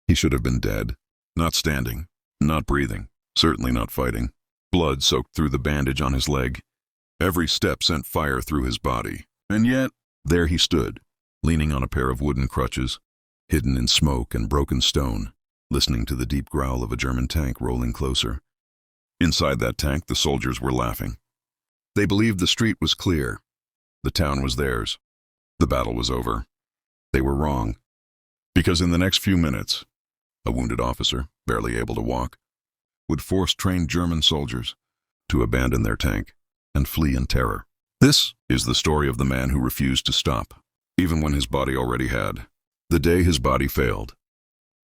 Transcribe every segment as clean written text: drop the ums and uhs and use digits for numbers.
He should have been dead. Not standing, not breathing, certainly not fighting. Blood soaked through the bandage on his leg. Every step sent fire through his body. And yet, there he stood, leaning on a pair of wooden crutches, hidden in smoke and broken stone, listening to the deep growl of a German tank rolling closer. Inside that tank, the soldiers were laughing. They believed the street was clear. The town was theirs. The battle was over. They were wrong. Because in the next few minutes, a wounded officer, barely able to walk, would force trained German soldiers to abandon their tank and flee in terror. This is the story of the man who refused to stop, even when his body already had. The day his body failed.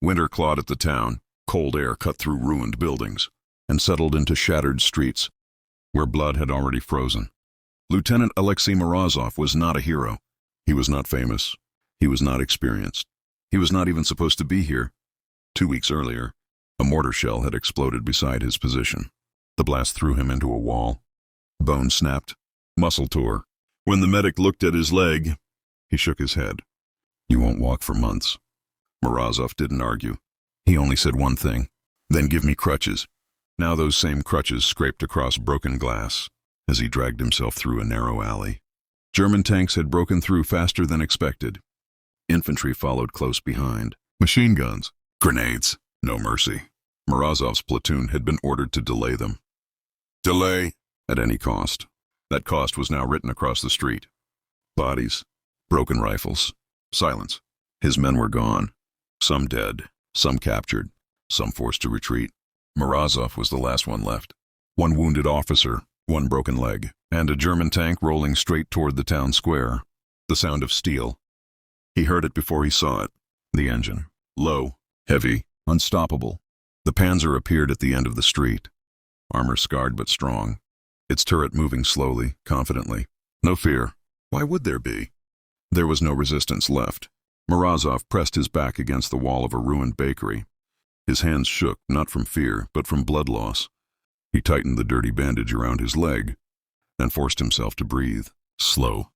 Winter clawed at the town, cold air cut through ruined buildings, and settled into shattered streets, where blood had already frozen. Lieutenant Alexei Morozov was not a hero. He was not famous. He was not experienced. He was not even supposed to be here. 2 weeks earlier, a mortar shell had exploded beside his position. The blast threw him into a wall. Bone snapped, muscle tore. When the medic looked at his leg, he shook his head. "You won't walk for months." Morozov didn't argue. He only said one thing: "Then give me crutches." Now those same crutches scraped across broken glass as he dragged himself through a narrow alley. German tanks had broken through faster than expected. Infantry followed close behind. Machine guns, grenades, no mercy. Morozov's platoon had been ordered to delay them. Delay at any cost. That cost was now written across the street. Bodies, broken rifles, silence. His men were gone. Some dead, some captured, some forced to retreat. Morozov was the last one left. One wounded officer, one broken leg, and a German tank rolling straight toward the town square. The sound of steel. He heard it before he saw it. The engine. Low, heavy, unstoppable. The Panzer appeared at the end of the street. Armor scarred but strong. Its turret moving slowly, confidently. No fear. Why would there be? There was no resistance left. Morozov pressed his back against the wall of a ruined bakery. His hands shook, not from fear, but from blood loss. He tightened the dirty bandage around his leg and forced himself to breathe. Slow.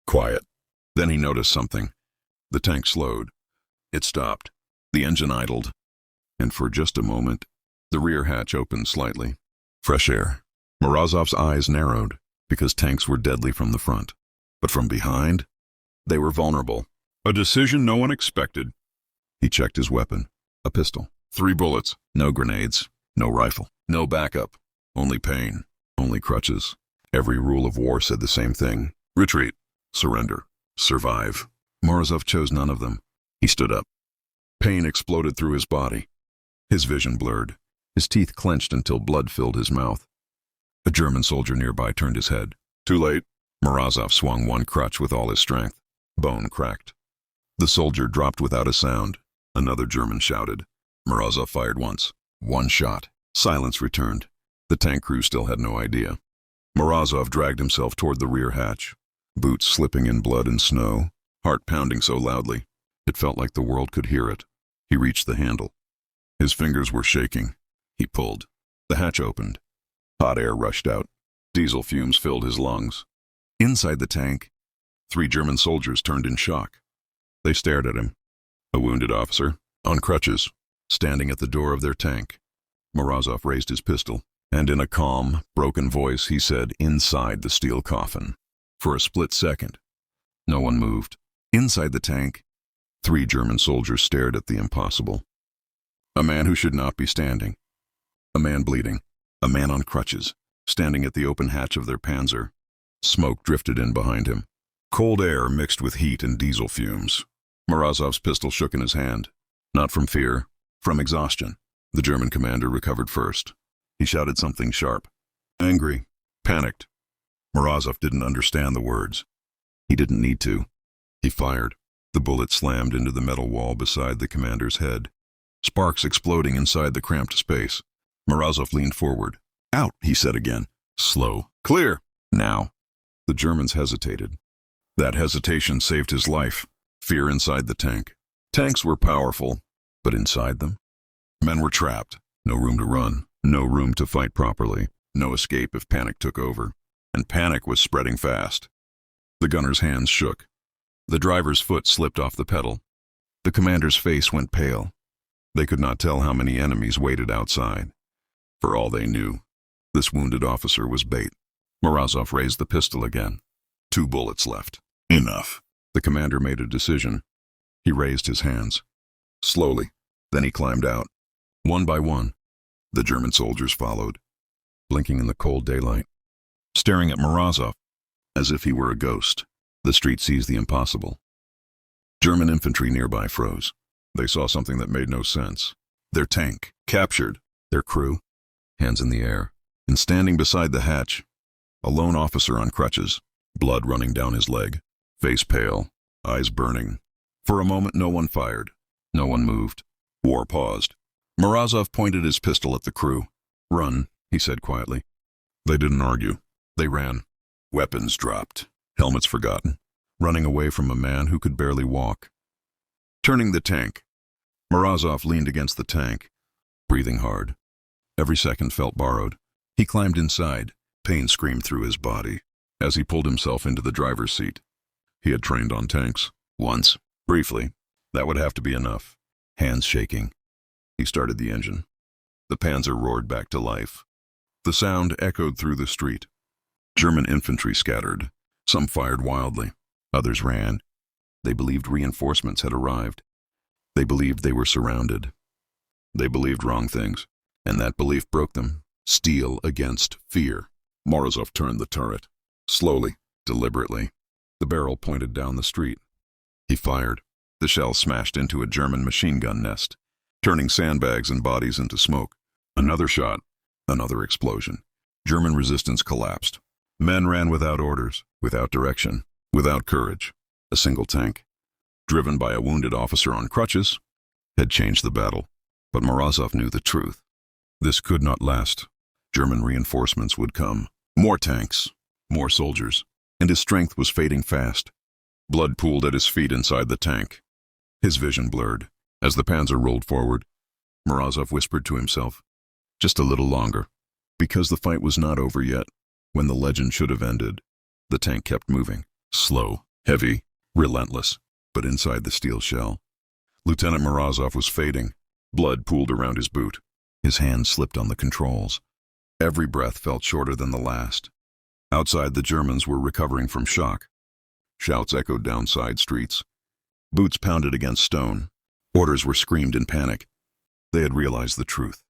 Quiet. Then he noticed something. The tank slowed. It stopped. The engine idled. And for just a moment, the rear hatch opened slightly. Fresh air. Morozov's eyes narrowed, because tanks were deadly from the front. But from behind, they were vulnerable. A decision no one expected. He checked his weapon. A pistol. 3 bullets. No grenades. No rifle. No backup. Only pain. Only crutches. Every rule of war said the same thing. Retreat. Surrender. Survive. Morozov chose none of them. He stood up. Pain exploded through his body. His vision blurred. His teeth clenched until blood filled his mouth. A German soldier nearby turned his head. Too late. Morozov swung one crutch with all his strength. Bone cracked. The soldier dropped without a sound. Another German shouted. Morozov fired once. One shot. Silence returned. The tank crew still had no idea. Morozov dragged himself toward the rear hatch. Boots slipping in blood and snow. Heart pounding so loudly, it felt like the world could hear it. He reached the handle. His fingers were shaking. He pulled. The hatch opened. Hot air rushed out. Diesel fumes filled his lungs. Inside the tank, 3 German soldiers turned in shock. They stared at him. A wounded officer, on crutches, standing at the door of their tank. Morozov raised his pistol, and in a calm, broken voice he said, "Inside the steel coffin." For a split second, no one moved. Inside the tank, 3 German soldiers stared at the impossible. A man who should not be standing. A man bleeding. A man on crutches, standing at the open hatch of their Panzer. Smoke drifted in behind him. Cold air mixed with heat and diesel fumes. Morozov's pistol shook in his hand. Not from fear, from exhaustion. The German commander recovered first. He shouted something sharp. Angry. Panicked. Morozov didn't understand the words. He didn't need to. He fired. The bullet slammed into the metal wall beside the commander's head. Sparks exploding inside the cramped space. Morozov leaned forward. Out, he said again. Slow. Clear. Now. The Germans hesitated. That hesitation saved his life. Fear inside the tank. Tanks were powerful, but inside them? Men were trapped. No room to run. No room to fight properly. No escape if panic took over. And panic was spreading fast. The gunner's hands shook. The driver's foot slipped off the pedal. The commander's face went pale. They could not tell how many enemies waited outside. For all they knew, this wounded officer was bait. Morozov raised the pistol again. 2 bullets left. Enough. The commander made a decision. He raised his hands. Slowly. Then he climbed out. One by one, the German soldiers followed, blinking in the cold daylight, staring at Morozov as if he were a ghost. The street sees the impossible. German infantry nearby froze. They saw something that made no sense. Their tank, captured. Their crew, hands in the air. And standing beside the hatch, a lone officer on crutches, blood running down his leg, face pale, eyes burning. For a moment no one fired. No one moved. War paused. Morozov pointed his pistol at the crew. Run, he said quietly. They didn't argue. They ran. Weapons dropped. Helmets forgotten. Running away from a man who could barely walk. Turning the tank. Morozov leaned against the tank, breathing hard. Every second felt borrowed. He climbed inside. Pain screamed through his body as he pulled himself into the driver's seat. He had trained on tanks. Once. Briefly. That would have to be enough. Hands shaking. He started the engine. The Panzer roared back to life. The sound echoed through the street. German infantry scattered. Some fired wildly. Others ran. They believed reinforcements had arrived. They believed they were surrounded. They believed wrong things, and that belief broke them. Steel against fear. Morozov turned the turret. Slowly, deliberately. The barrel pointed down the street. He fired. The shell smashed into a German machine gun nest, turning sandbags and bodies into smoke. Another shot. Another explosion. German resistance collapsed. Men ran without orders, without direction, without courage. A single tank, driven by a wounded officer on crutches, had changed the battle. But Morozov knew the truth. This could not last. German reinforcements would come. More tanks, more soldiers, and his strength was fading fast. Blood pooled at his feet inside the tank. His vision blurred. As the Panzer rolled forward, Morozov whispered to himself, just a little longer, because the fight was not over yet. When the legend should have ended, the tank kept moving. Slow, heavy, relentless, but inside the steel shell. Lieutenant Morozov was fading. Blood pooled around his boot. His hands slipped on the controls. Every breath felt shorter than the last. Outside, the Germans were recovering from shock. Shouts echoed down side streets. Boots pounded against stone. Orders were screamed in panic. They had realized the truth.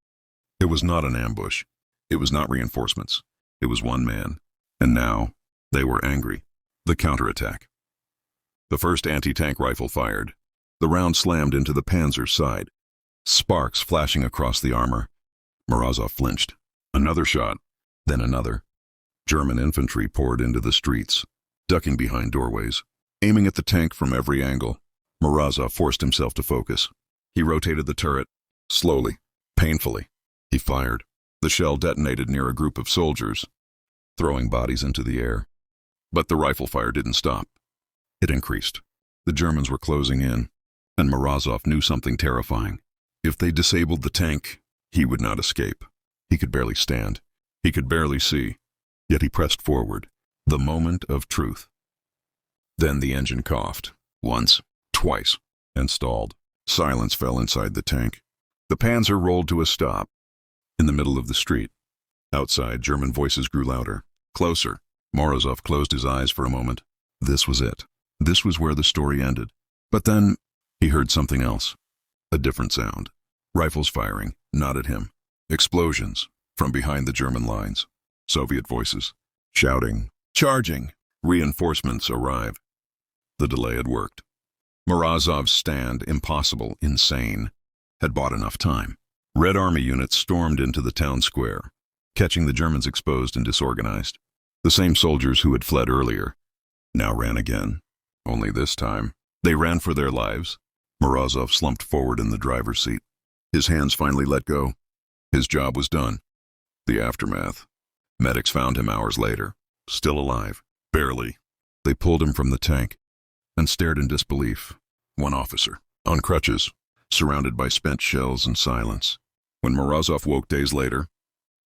It was not an ambush. It was not reinforcements. It was one man. And now, they were angry. The counterattack. The first anti-tank rifle fired. The round slammed into the Panzer's side. Sparks flashing across the armor. Morozov flinched. Another shot. Then another. German infantry poured into the streets, ducking behind doorways, aiming at the tank from every angle. Morozov forced himself to focus. He rotated the turret, slowly, painfully. He fired. The shell detonated near a group of soldiers, throwing bodies into the air. But the rifle fire didn't stop. It increased. The Germans were closing in, and Morozov knew something terrifying. If they disabled the tank, he would not escape. He could barely stand. He could barely see. Yet he pressed forward. The moment of truth. Then the engine coughed. Once, twice, and stalled. Silence fell inside the tank. The Panzer rolled to a stop. In the middle of the street. Outside, German voices grew louder. Closer. Morozov closed his eyes for a moment. This was it. This was where the story ended. But then, he heard something else. A different sound. Rifles firing, not at him. Explosions, from behind the German lines. Soviet voices, shouting, charging. Reinforcements arrive. The delay had worked. Morozov's stand, impossible, insane, had bought enough time. Red Army units stormed into the town square, catching the Germans exposed and disorganized. The same soldiers who had fled earlier now ran again. Only this time, they ran for their lives. Morozov slumped forward in the driver's seat. His hands finally let go. His job was done. The aftermath. Medics found him hours later, still alive, barely. They pulled him from the tank and stared in disbelief. One officer, on crutches, surrounded by spent shells and silence. When Morozov woke days later,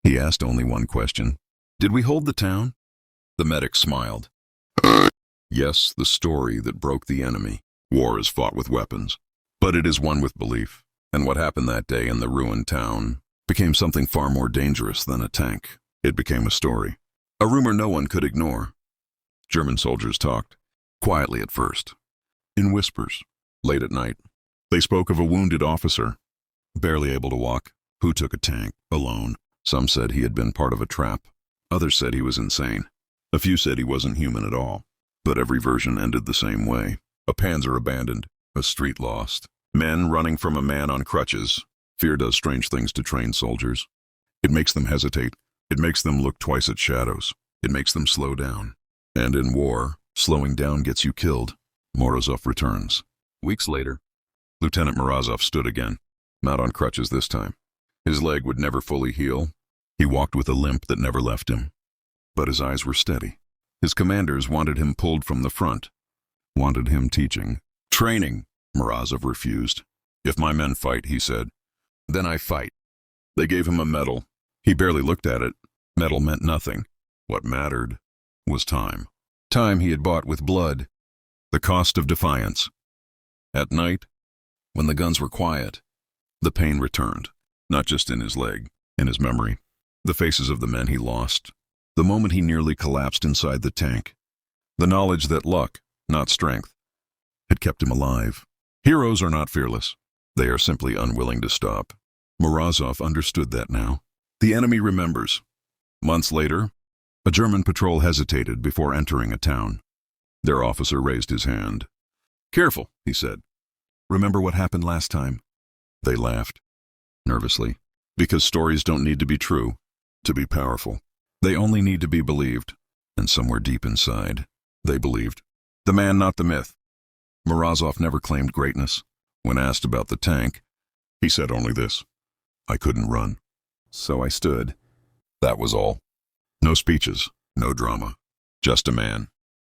he asked only one question. Did we hold the town? The medic smiled. Yes, the story that broke the enemy. War is fought with weapons, but it is won with belief. And what happened that day in the ruined town became something far more dangerous than a tank. It became a story. A rumor no one could ignore. German soldiers talked, quietly at first, in whispers, late at night. They spoke of a wounded officer, barely able to walk, who took a tank, alone. Some said he had been part of a trap. Others said he was insane. A few said he wasn't human at all. But every version ended the same way. A panzer abandoned, a street lost, men running from a man on crutches. Fear does strange things to trained soldiers. It makes them hesitate. It makes them look twice at shadows. It makes them slow down. And in war, slowing down gets you killed. Morozov returns. Weeks later, Lieutenant Morozov stood again, not on crutches this time. His leg would never fully heal. He walked with a limp that never left him. But his eyes were steady. His commanders wanted him pulled from the front, wanted him teaching. Training, Morozov refused. If my men fight, he said, then I fight. They gave him a medal. He barely looked at it. Medal meant nothing. What mattered was time. Time he had bought with blood. The cost of defiance. At night, when the guns were quiet, the pain returned, not just in his leg, in his memory. The faces of the men he lost. The moment he nearly collapsed inside the tank. The knowledge that luck, not strength, had kept him alive. Heroes are not fearless. They are simply unwilling to stop. Morozov understood that now. The enemy remembers. Months later, a German patrol hesitated before entering a town. Their officer raised his hand. Careful, he said. Remember what happened last time? They laughed, nervously, because stories don't need to be true to be powerful. They only need to be believed, and somewhere deep inside, they believed. The man, not the myth. Morozov never claimed greatness. When asked about the tank, he said only this: I couldn't run, so I stood. That was all. No speeches, no drama, just a man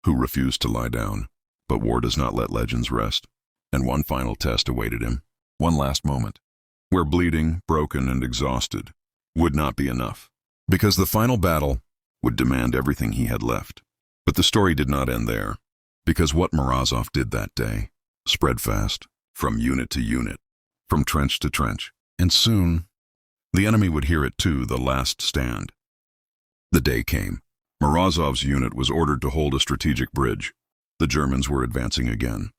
who refused to lie down. But war does not let legends rest, and one final test awaited him, one last moment, where bleeding, broken, and exhausted would not be enough, because the final battle would demand everything he had left. But the story did not end there, because what Morozov did that day spread fast, from unit to unit, from trench to trench, and soon the enemy would hear it too, the last stand. The day came. Morozov's unit was ordered to hold a strategic bridge. The Germans were advancing again.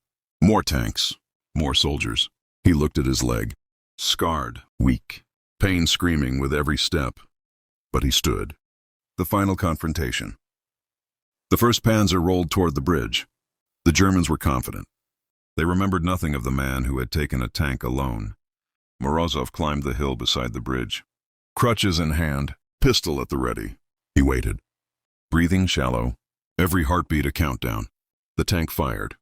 More tanks, more soldiers. He looked at his leg, scarred, weak, pain screaming with every step. But he stood. The final confrontation. The first Panzer rolled toward the bridge. The Germans were confident. They remembered nothing of the man who had taken a tank alone. Morozov climbed the hill beside the bridge, crutches in hand, pistol at the ready. He waited, breathing shallow, every heartbeat a countdown. The tank fired.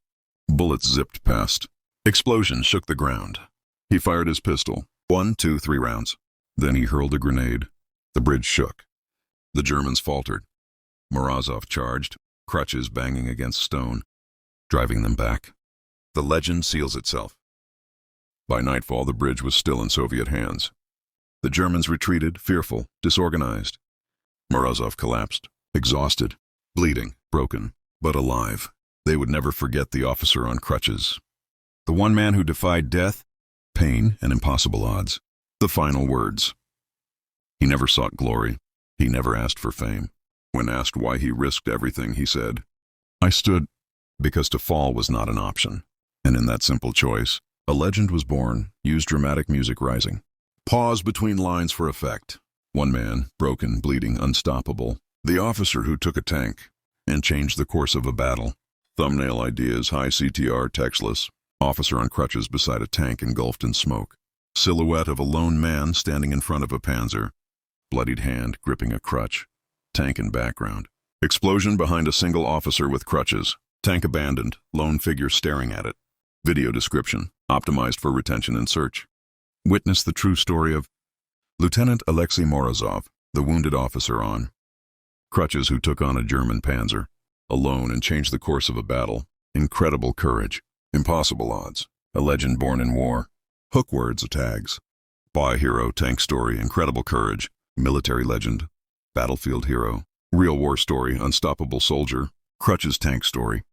Bullets zipped past. Explosions shook the ground. He fired his pistol. 1, 2, 3 rounds. Then he hurled a grenade. The bridge shook. The Germans faltered. Morozov charged, crutches banging against stone, driving them back. The legend seals itself. By nightfall, the bridge was still in Soviet hands. The Germans retreated, fearful, disorganized. Morozov collapsed, exhausted, bleeding, broken, but alive. They would never forget the officer on crutches. The one man who defied death, pain, and impossible odds. The final words. He never sought glory. He never asked for fame. When asked why he risked everything, he said, I stood because to fall was not an option. And in that simple choice, a legend was born. Use dramatic music rising. Pause between lines for effect. One man, broken, bleeding, unstoppable. The officer who took a tank and changed the course of a battle. Thumbnail ideas, high CTR, textless. Officer on crutches beside a tank engulfed in smoke. Silhouette of a lone man standing in front of a Panzer. Bloodied hand gripping a crutch. Tank in background. Explosion behind a single officer with crutches. Tank abandoned, lone figure staring at it. Video description, optimized for retention and search. Witness the true story of Lieutenant Alexei Morozov, the wounded officer on crutches who took on a German Panzer, alone and changed the course of a battle. Incredible courage, impossible odds, a legend born in war. Hook words, tags. Buy hero, tank story, incredible courage, military legend, battlefield hero, real war story, unstoppable soldier, crutches tank story.